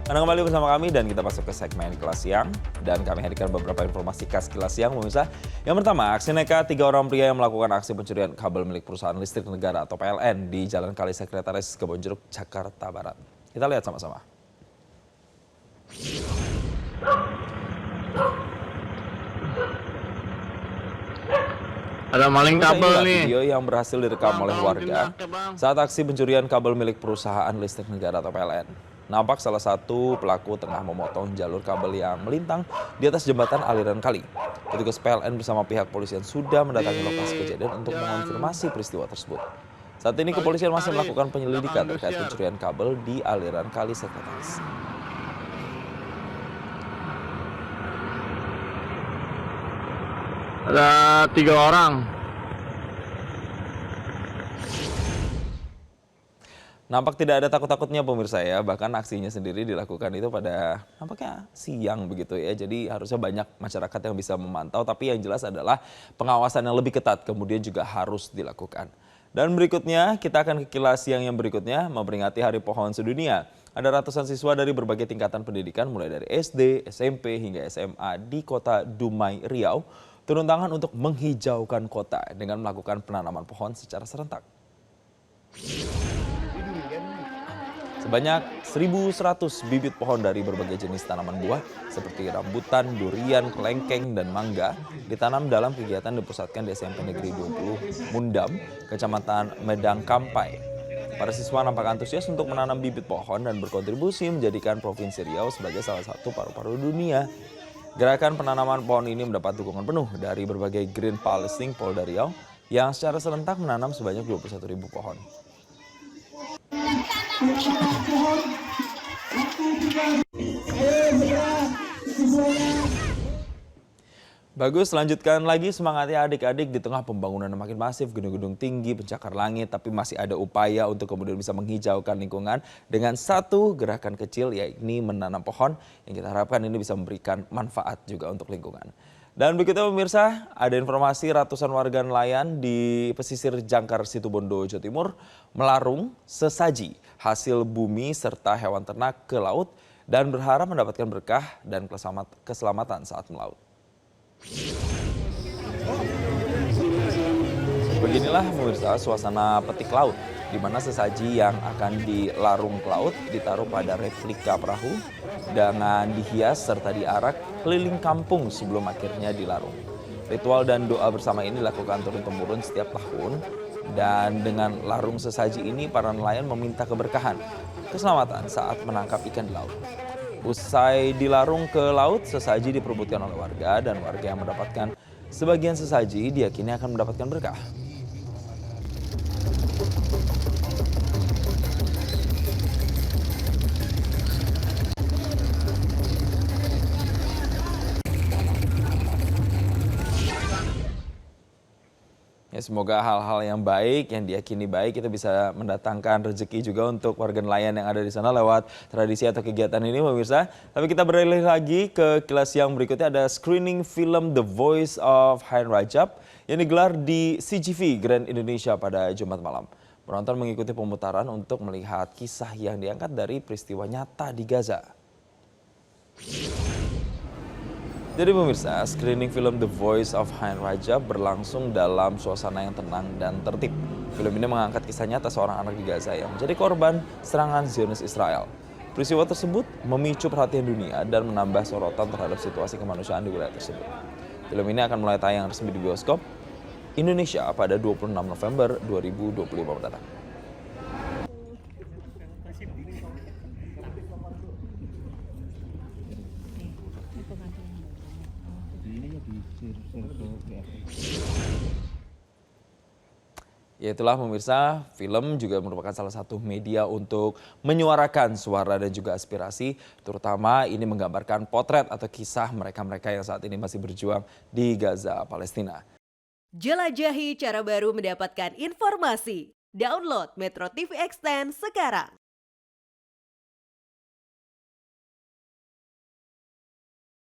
Anda kembali bersama kami dan kita masuk ke segmen Kilas Siang. Dan kami hadirkan beberapa informasi khas Kilas Siang, pemirsa. Yang pertama, aksi nekat 3 orang pria yang melakukan aksi pencurian kabel milik perusahaan listrik negara atau PLN di Jalan Kali Sekretaris Kebonjeruk, Jakarta Barat. Kita lihat sama-sama. Ada maling kabel nih. Video yang berhasil direkam oleh warga saat aksi pencurian kabel milik perusahaan listrik negara atau PLN. Nampak salah satu pelaku tengah memotong jalur kabel yang melintang di atas jembatan aliran kali. Petugas PLN bersama pihak polisian sudah mendatangi lokasi kejadian untuk mengonfirmasi peristiwa tersebut. Saat ini kepolisian masih melakukan penyelidikan terkait pencurian kabel di aliran kali Sekretaris. Ada 3 orang. Nampak tidak ada takut-takutnya pemirsa ya, bahkan aksinya sendiri dilakukan itu pada nampaknya siang begitu ya. Jadi harusnya banyak masyarakat yang bisa memantau, tapi yang jelas adalah pengawasan yang lebih ketat kemudian juga harus dilakukan. Dan berikutnya kita akan ke Kilas Siang yang berikutnya memperingati Hari Pohon Sedunia. Ada ratusan siswa dari berbagai tingkatan pendidikan mulai dari SD, SMP hingga SMA di kota Dumai, Riau turun tangan untuk menghijaukan kota dengan melakukan penanaman pohon secara serentak. Sebanyak 1.100 bibit pohon dari berbagai jenis tanaman buah seperti rambutan, durian, kelengkeng, dan mangga ditanam dalam kegiatan dipusatkan di SMP Negeri 20 Mundam, Kecamatan Medang Kampai. Para siswa nampak antusias untuk menanam bibit pohon dan berkontribusi menjadikan Provinsi Riau sebagai salah satu paru-paru dunia. Gerakan penanaman pohon ini mendapat dukungan penuh dari berbagai Green Policing Polda Riau yang secara serentak menanam sebanyak 21.000 pohon. Bagus, lanjutkan lagi semangatnya adik-adik di tengah pembangunan yang makin masif, gedung-gedung tinggi, pencakar langit, tapi masih ada upaya untuk kemudian bisa menghijaukan lingkungan dengan satu gerakan kecil, yakni menanam pohon yang kita harapkan ini bisa memberikan manfaat juga untuk lingkungan. Dan begitu pemirsa, ada informasi ratusan warga nelayan di pesisir Jangkar Situbondo, Jawa Timur melarung sesaji hasil bumi serta hewan ternak ke laut dan berharap mendapatkan berkah dan keselamatan saat melaut. Beginilah pemirsa suasana petik laut, di mana sesaji yang akan dilarung ke laut ditaruh pada replika perahu dengan dihias serta diarak keliling kampung sebelum akhirnya dilarung. Ritual dan doa bersama ini dilakukan turun-temurun setiap tahun, dan dengan larung sesaji ini para nelayan meminta keberkahan, keselamatan saat menangkap ikan di laut. Usai dilarung ke laut, sesaji diperebutkan oleh warga dan warga yang mendapatkan sebagian sesaji diyakini akan mendapatkan berkah. Ya, semoga hal-hal yang baik, yang diyakini baik itu bisa mendatangkan rezeki juga untuk warga nelayan yang ada di sana lewat tradisi atau kegiatan ini pemirsa. Tapi kita beralih lagi ke Kilas Siang berikutnya, ada screening film The Voice of Hein Rajab yang digelar di CGV Grand Indonesia pada Jumat malam. Penonton mengikuti pemutaran untuk melihat kisah yang diangkat dari peristiwa nyata di Gaza. Jadi pemirsa, screening film The Voice of Hein Rajab berlangsung dalam suasana yang tenang dan tertib. Film ini mengangkat kisah nyata seorang anak di Gaza yang menjadi korban serangan Zionis Israel. Peristiwa tersebut memicu perhatian dunia dan menambah sorotan terhadap situasi kemanusiaan di wilayah tersebut. Film ini akan mulai tayang resmi di bioskop Indonesia pada 26 November 2025 mendatang. Ya itulah pemirsa, film juga merupakan salah satu media untuk menyuarakan suara dan juga aspirasi, terutama ini menggambarkan potret atau kisah mereka-mereka yang saat ini masih berjuang di Gaza, Palestina. Jelajahi cara baru mendapatkan informasi. Download Metro TV Extend sekarang.